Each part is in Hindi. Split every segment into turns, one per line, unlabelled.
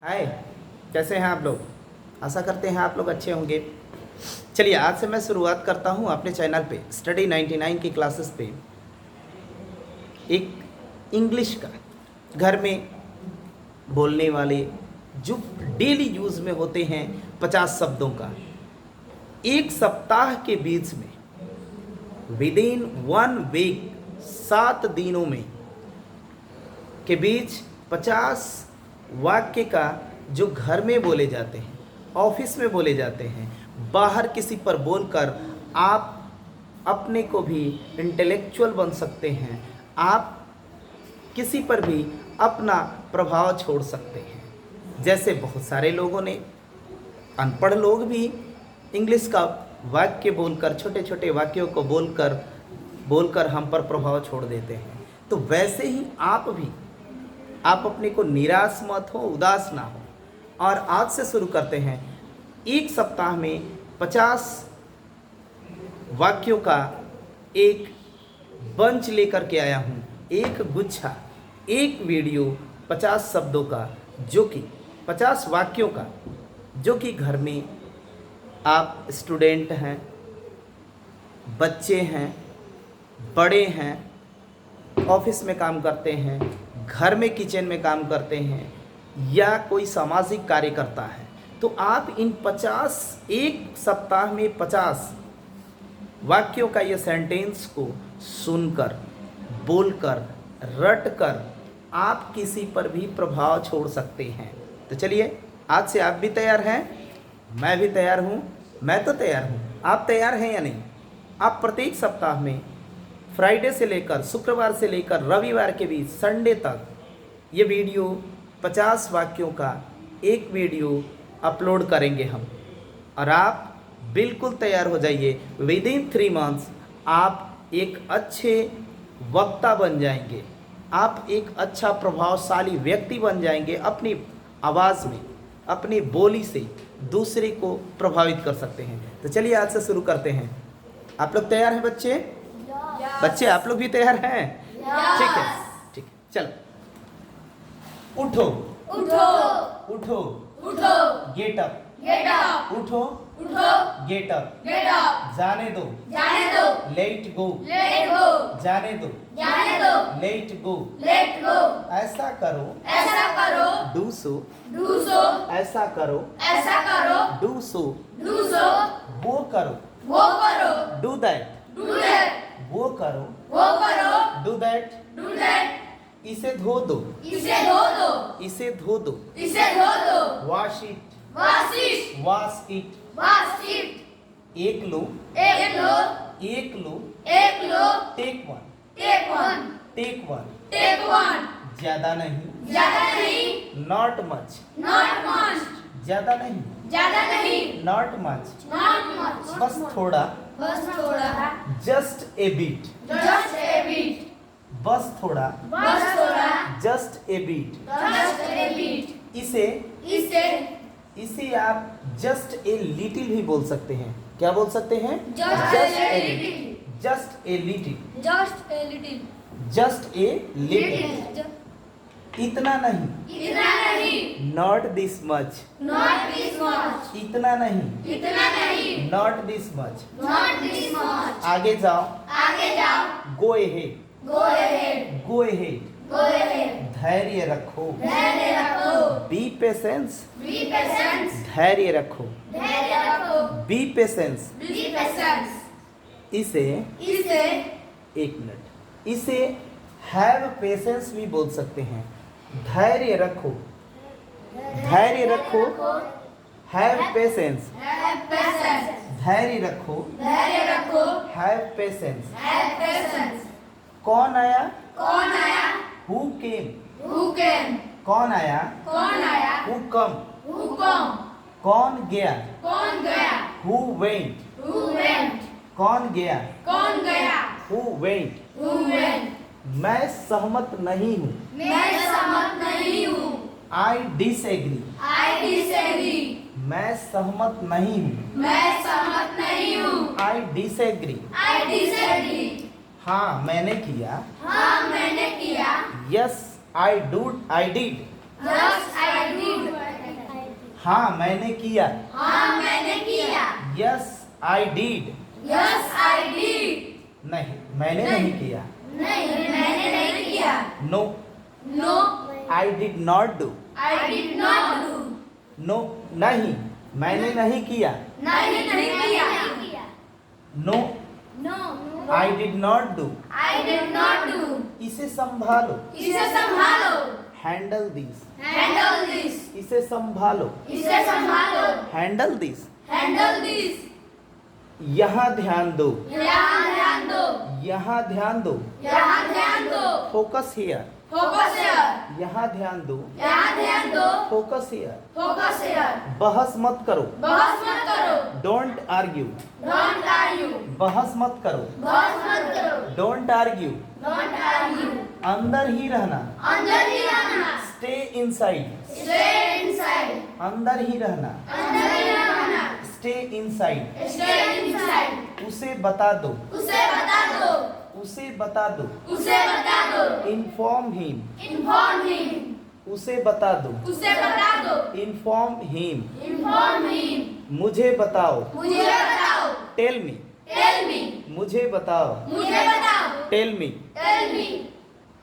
हाय, कैसे हैं आप लोग। आशा करते हैं आप लोग अच्छे होंगे। चलिए आज से मैं शुरुआत करता हूं अपने चैनल पे स्टडी 99 की क्लासेस पे एक इंग्लिश का घर में बोलने वाले जो डेली यूज़ में होते हैं 50 शब्दों का एक सप्ताह के बीच में विदिन 1 वीक 7 दिनों में के बीच 50 वाक्य का जो घर में बोले जाते हैं, ऑफिस में बोले जाते हैं, बाहर किसी पर बोलकर आप अपने को भी इंटेलेक्चुअल बन सकते हैं, आप किसी पर भी अपना प्रभाव छोड़ सकते हैं। जैसे बहुत सारे लोगों ने, अनपढ़ लोग भी इंग्लिश का वाक्य बोलकर, छोटे छोटे वाक्यों को बोलकर हम पर प्रभाव छोड़ देते हैं। तो वैसे ही आप अपने को निराश मत हो, उदास ना हो। और आज से शुरू करते हैं। एक सप्ताह में 50 वाक्यों का एक बंच लेकर के आया हूँ, एक गुच्छा, एक वीडियो 50 शब्दों का, जो कि 50 वाक्यों का, जो कि घर में आप स्टूडेंट हैं, बच्चे हैं, बड़े हैं, ऑफिस में काम करते हैं, घर में किचन में काम करते हैं, या कोई सामाजिक कार्य करता है, तो आप इन 50 एक सप्ताह में 50 वाक्यों का ये सेंटेंस को सुनकर, बोलकर, रटकर आप किसी पर भी प्रभाव छोड़ सकते हैं। तो चलिए आज से आप भी तैयार हैं, मैं भी तैयार हूँ, मैं तो तैयार हूँ। आप तैयार हैं या नहीं? आप प्रत्येक सप्ताह में फ्राइडे से लेकर, शुक्रवार से लेकर रविवार के बीच संडे तक ये वीडियो 50 वाक्यों का एक वीडियो अपलोड करेंगे हम। और आप बिल्कुल तैयार हो जाइए। विदिन 3 मंथ्स आप एक अच्छे वक्ता बन जाएंगे, आप एक अच्छा प्रभावशाली व्यक्ति बन जाएंगे। अपनी आवाज़ में, अपनी बोली से दूसरे को प्रभावित कर सकते हैं। तो चलिए आज से शुरू करते हैं। आप लोग तैयार हैं बच्चे? बच्चे आप लोग भी तैयार हैं? ठीक है, ठीक है, चलो। उठो
उठो
उठो
उठो
गेट अप
गेट अप
उठो
उठो
गेट अप
गेट अप
जाने दो लेट गो जाने दो लेट गो ऐसा करो डू सो ऐसा करो डू सो वो करो डू दैट वो करो डू दैट इसे धो दो वॉश इट एक लो टेक वन ज्यादा नहीं नॉट मच ज्यादा नहीं नॉट मच बस थोड़ा जस्ट ए बीट बस थोड़ा जस्ट ए बीट इसे आप जस्ट ए लिटिल भी बोल सकते हैं। क्या बोल सकते हैं? जस्ट ए लिटिल इतना नहीं नॉट दिस मच इतना नहीं नॉट दिस मच आगे जाओ गो अहेड धैर्य रखो बी पेशेंस धैर्य रखो बी पेशेंस इसे एक मिनट, इसे हैव पेशेंस भी बोल सकते हैं। धैर्य रखो हैव पेशेंस धैर्य रखो हैव पेशेंस कौन आया हु केम कौन आया हु कम कौन गया हु वेंट कौन गया हु वेंट मैं सहमत नहीं हूँ आई डिसएग्री मैं सहमत नहीं हूँ आई डिसएग्री हाँ मैंने किया यस आई डिड हाँ मैंने किया।
हाँ मैंने किया।
Yes I did.
Yes I did.
नहीं मैंने नहीं किया।
नहीं मैंने नहीं किया।
No
no
I did not do.
I did not do.
No नहीं मैंने नहीं किया।
नहीं नहीं किया।
No
no
I did not do.
I did not do.
इसे संभालो।
इसे संभालो।
Handle this.
Handle this.
इसे संभालो।
इसे संभालो।
Handle this.
Handle this.
यहाँ ध्यान दो।
यहाँ ध्यान दो।
यहाँ ध्यान दो।
यहाँ ध्यान दो।
Focus here.
Focus here.
यहाँ ध्यान दो।
यहाँ ध्यान दो।
Focus here.
Focus here.
बहस मत करो।
बहस मत करो।
Don't argue.
Don't argue.
बहस मत करो।
बहस मत करो।
Don't argue.
Don't argue.
अंदर ही रहना।
अंदर ही रहना।
Stay inside.
Stay inside.
अंदर ही रहना।
अंदर ही रहना।
Stay inside.
Stay inside.
उसे बता दो।
उसे बता दो।
उसे बता दो।
उसे बता दो।
Inform him.
Inform him.
उसे बता दो।
उसे बता दो।
Inform him.
Inform him.
मुझे बताओ।
मुझे बताओ।
Tell me.
Tell me.
मुझे बताओ।
मुझे बताओ।
Tell me.
Tell me.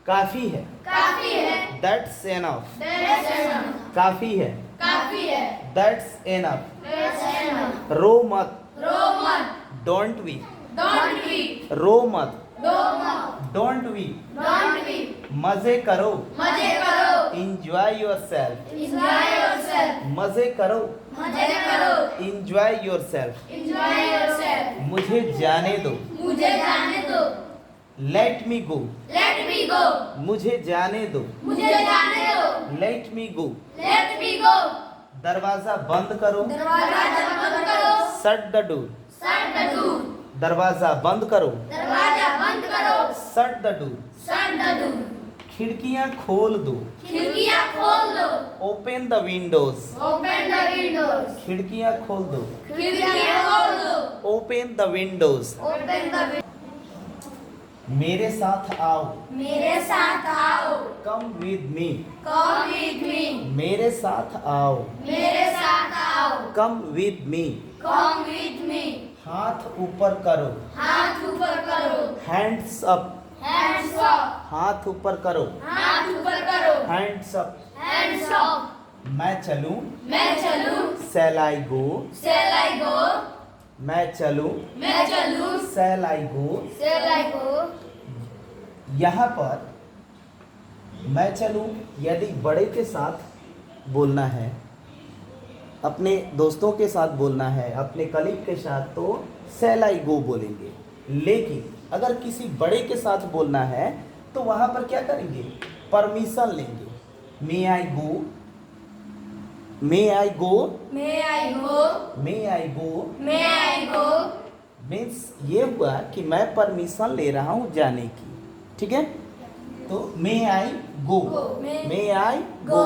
काफी है।
काफी है।
That's enough.
That's enough.
काफी है।
काफी है।
That's enough.
That's enough.
रो मत।
रो मत।
Don't we.
Don't we.
रो मत।
रो मत।
Don't we.
Don't we.
मजे करो।
मजे करो।
Enjoy yourself.
Enjoy yourself.
मजे करो।
मजे करो।
Enjoy yourself.
Enjoy yourself.
मुझे जाने दो।
मुझे जाने दो।
लेट मी गो।
लेट मी गो।
मुझे जाने दो।
मुझे जाने दो।
लेट मी गो।
लेट मी गो।
दरवाजा बंद करो।
दरवाजा बंद करो।
Shut the door.
Shut the door.
दरवाजा बंद करो।
दरवाजा बंद करो।
Shut the door.
Shut the door.
खिड़कियां खोल दो।
खिड़कियां खोल दो।
Open the Windows.
Open the Windows.
खिड़कियां खोल दो।
खिड़कियां खोल दो।
Open the Windows.
Open the.
मेरे साथ आओ।
मेरे साथ आओ।
Come with me.
Come with me.
मेरे साथ आओ।
मेरे साथ आओ।
Come with me.
Come with me.
हाथ ऊपर करो।
हाथ ऊपर करो।
Hands up.
Hands up.
हाथ ऊपर करो।
हाथ ऊपर करो।
Hands up.
Hands up.
मैं चलूं।
मैं चलूं।
Shall I go?
Shall I go?
मैं चलूं।
मैं चलूं।
Shall I go?
Shall I go?
यहाँ पर मैं चलूं यदि बड़े के साथ बोलना है, अपने दोस्तों के साथ बोलना है, अपने कलीग के साथ तो Shall I go बोलेंगे। लेकिन अगर किसी बड़े के साथ बोलना है तो वहाँ पर क्या करेंगे? परमिशन लेंगे। May I go? May I go?
May I go?
May I go?
May I go?
Means ये हुआ कि मैं परमिशन ले रहा हूँ जाने की। ठीक है, तो मे आई गो। मे आई गो।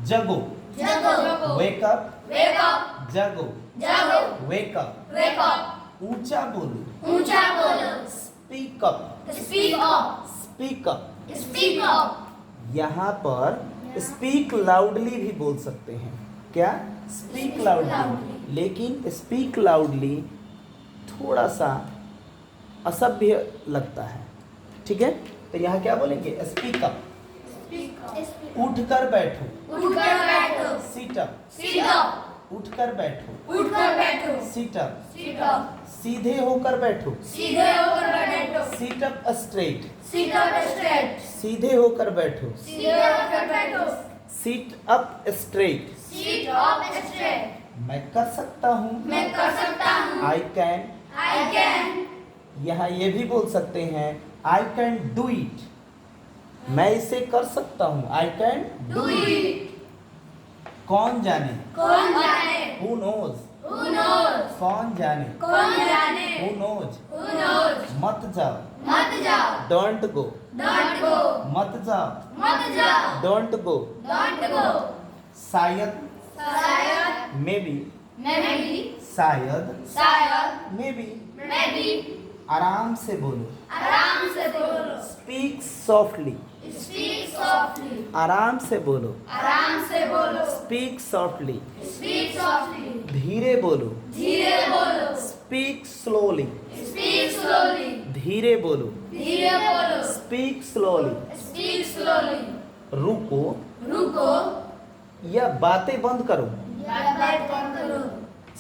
जगो।
Jago.
Wake up.
Wake up.
जगो।
Jago.
Wake up.
Wake up.
ऊंचा बोलो।
ऊंचा बोलो।
Speak up.
Speak up.
Speak up.
Speak up.
यहाँ पर स्पीक लाउडली भी बोल सकते हैं। क्या? Speak loudly. लेकिन स्पीक लाउडली थोड़ा सा असभ्य लगता है। ठीक है, तो यहाँ क्या बोलेंगे? Speak up. उठकर बैठो।
उठकर बैठो।
Sit up.
Sit up.
उठकर बैठो।
उठकर बैठो।
Sit up.
Sit up.
सीधे होकर बैठो।
सीधे होकर बैठो।
Sit up straight.
Sit up straight.
सीधे होकर बैठो।
सीधे होकर बैठो।
Sit up straight.
Sit up straight.
मैं कर सकता हूँ।
मैं कर सकता हूँ।
I can.
I can.
यहाँ ये भी बोल सकते हैं आई कैन डू इट। मैं इसे कर सकता हूँ। I can
Do it.
कौन जाने?
कौन जाने?
Who knows.
Who knows?
कौन जाने?
कौन जाने?
Who knows.
Who knows?
मत जाओ।
मत जाओ।
Don't go.
Don't go.
मत जाओ।
मत जाओ।
Don't go.
Don't go.
शायद।
शायद।
Maybe.
Maybe.
शायद।
शायद।
Maybe.
Maybe.
आराम से बोलो।
आराम से बोलो।
Speak softly.
Speak softly.
आराम से बोलो।
आराम से बोलो।
Speak softly,
Speak softly.
धीरे बोलो,
धीरे बोलो.
Speak slowly,
Speak slowly.
धीरे बोलो,
धीरे बोलो.
Speak slowly,
Speak slowly.
रुको
रुको.
या बातें बंद करो,
या बात बंद करो.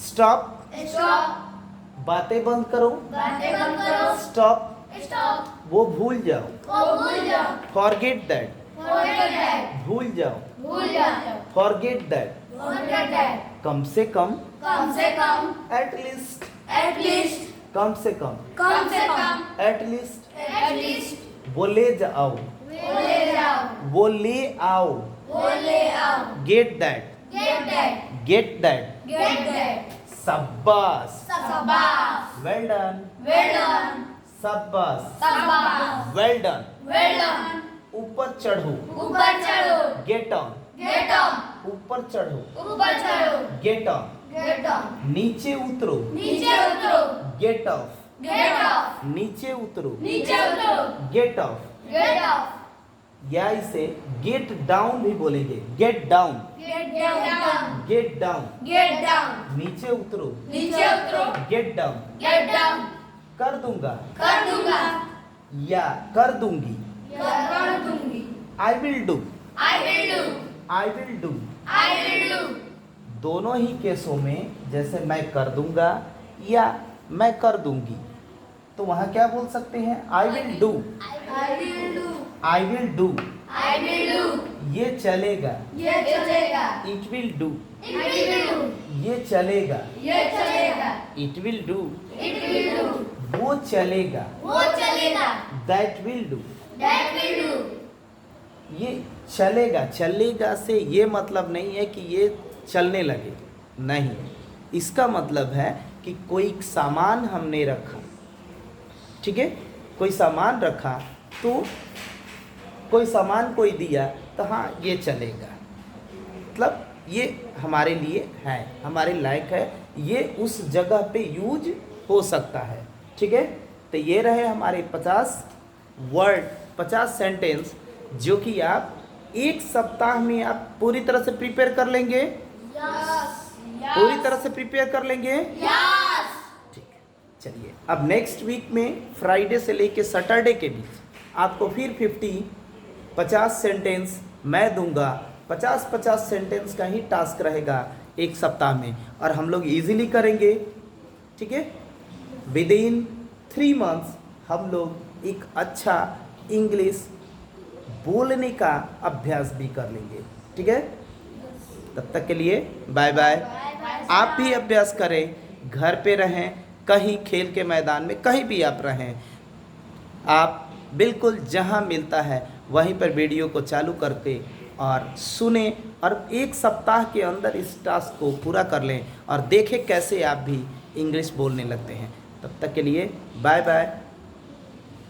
Stop,
Stop.
बातें बंद करो,
बातें बंद करो.
Stop,
Stop.
वो भूल जाओ,
वो भूल जाओ.
Forget that,
Forget that.
भूल जाओ,
भूल जाओ.
Forget that,
Forget that.
कम से कम,
कम से कम.
At least,
At least.
कम से कम,
कम से कम.
At least,
At least.
वो ले जाओ,
वो ले जाओ.
वो ले आओ,
वो ले आओ.
Get that,
Get that.
Get that,
Get that.
शाबाश,
Sabas.
Well done,
Well done.
शाबाश,
Sabas.
Well done,
Well done.
ऊपर चढ़ो,
ऊपर चढ़ो.
Get on,
Get on.
ऊपर चढ़ो,
ऊपर चढ़ो.
Get on,
Get on.
नीचे उतरो,
नीचे उतरो.
Get off,
Get off.
नीचे उतरो,
नीचे उतरो.
Get off,
Get off.
या इसे गेट डाउन भी बोलेंगे, get down,
Get down.
Get down,
Get down.
नीचे उतरो,
नीचे उतरो.
Gate down,
Get down.
कर दूंगा
कर दूंगा.
या कर दूंगी,
या कर दूंगी.
I will do,
I will do.
I will do,
I will do.
दोनों ही केसों में जैसे मैं कर दूंगा या मैं कर दूंगी, तो वहाँ क्या बोल सकते हैं, I will do,
I will do.
I will do,
I will do.
ये चलेगा,
ये चलेगा.
It will do,
It will do.
ये चलेगा,
ये चलेगा.
It will do,
It will do.
वो चलेगा,
वो चलेगा.
That will do,
That will do.
ये चलेगा, चलेगा से ये मतलब नहीं है कि ये चलने लगे, नहीं, इसका मतलब है कि कोई सामान हमने रखा, ठीक है, कोई सामान रखा तो कोई सामान कोई दिया तो हाँ ये चलेगा, मतलब ये हमारे लिए है, हमारे लायक है, ये उस जगह पे यूज हो सकता है, ठीक है। तो ये रहे हमारे 50 वर्ड, 50 सेंटेंस जो कि आप एक सप्ताह में आप पूरी तरह से प्रिपेयर कर लेंगे,
Yes.
पूरी तरह से प्रिपेयर कर लेंगे,
Yes.
ठीक है। चलिए अब नेक्स्ट वीक में फ्राइडे से लेके सैटरडे के बीच आपको फिर 50 सेंटेंस मैं दूंगा, 50 सेंटेंस का ही टास्क रहेगा एक सप्ताह में, और हम लोग इजीली करेंगे, ठीक है। विद इन 3 मंथ्स हम लोग एक अच्छा इंग्लिश बोलने का अभ्यास भी कर लेंगे, ठीक है। तब तक के लिए बाय बाय। आप भी अभ्यास करें, घर पे रहें, कहीं खेल के मैदान में, कहीं भी आप रहें, आप बिल्कुल जहां मिलता है वहीं पर वीडियो को चालू करके और सुने, और एक सप्ताह के अंदर इस टास्क को पूरा कर लें और देखें कैसे आप भी इंग्लिश बोलने लगते हैं। तब तक के लिए बाय बाय।